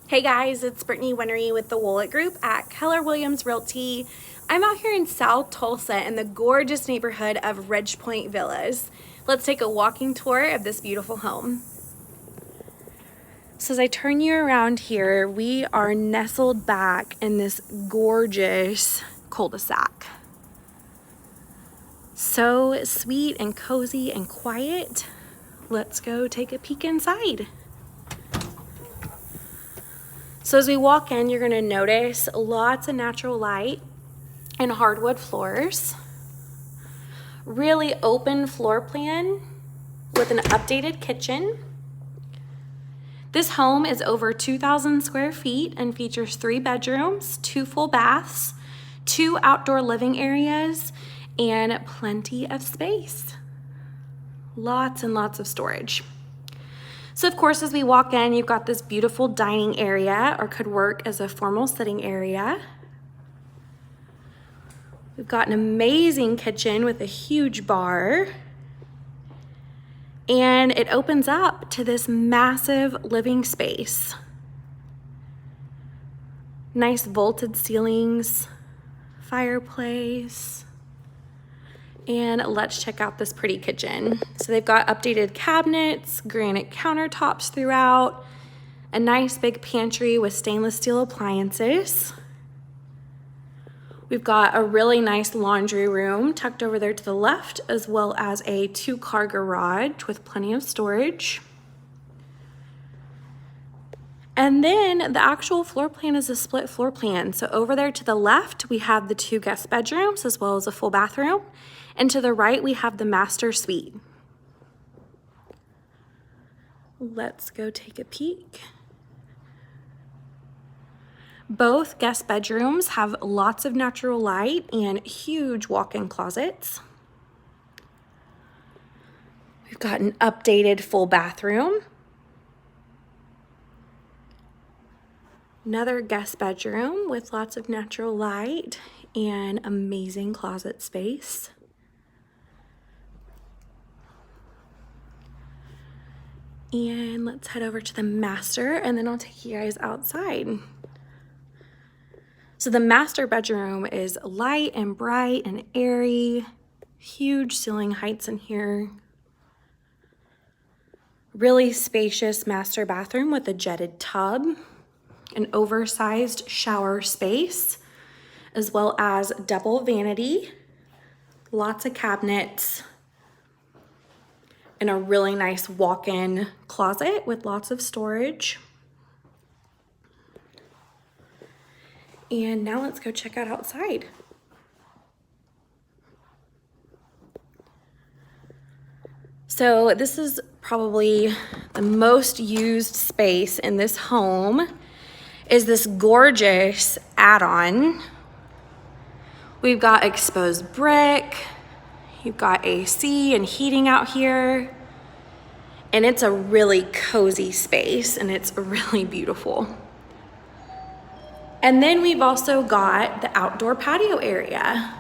Hey guys, it's Brittany Winery with the Woolett Group at Keller Williams Realty. I'm out here in South Tulsa in the gorgeous neighborhood of Ridge Point Villas. Let's take a walking tour of this beautiful home. So as I turn you around here, we are nestled back in this gorgeous cul-de-sac. So sweet and cozy and quiet. Let's go take a peek inside. So as we walk in, you're gonna notice lots of natural light and hardwood floors. Really open floor plan with an updated kitchen. This home is over 2,000 square feet and features 3 bedrooms, 2 full baths, 2 outdoor living areas, and plenty of space. Lots and lots of storage. So of course, as we walk in, you've got this beautiful dining area, or could work as a formal sitting area. We've got an amazing kitchen with a huge bar. And it opens up to this massive living space. Nice vaulted ceilings, fireplace. And let's check out this pretty kitchen. So they've got updated cabinets, granite countertops throughout, a nice big pantry with stainless steel appliances. We've got a really nice laundry room tucked over there to the left, as well as a 2-car garage with plenty of storage. And then the actual floor plan is a split floor plan. So over there to the left, we have the 2 guest bedrooms as well as a full bathroom. And to the right, we have the master suite. Let's go take a peek. Both guest bedrooms have lots of natural light and huge walk-in closets. We've got an updated full bathroom. Another guest bedroom with lots of natural light and amazing closet space. And let's head over to the master, and then I'll take you guys outside. So the master bedroom is light and bright and airy. Huge ceiling heights in here. Really spacious master bathroom with a jetted tub. An oversized shower space, as well as double vanity, lots of cabinets, and a really nice walk-in closet with lots of storage. And now let's go check out outside. So this is probably the most used space in this home, is this gorgeous add-on. We've got exposed brick, you've got AC and heating out here, and it's a really cozy space and it's really beautiful. And then we've also got the outdoor patio area.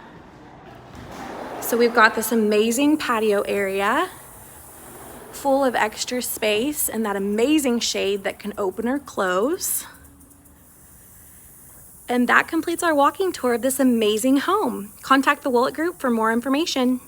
So we've got this amazing patio area full of extra space and that amazing shade that can open or close. And that completes our walking tour of this amazing home. Contact the Woolett Group for more information.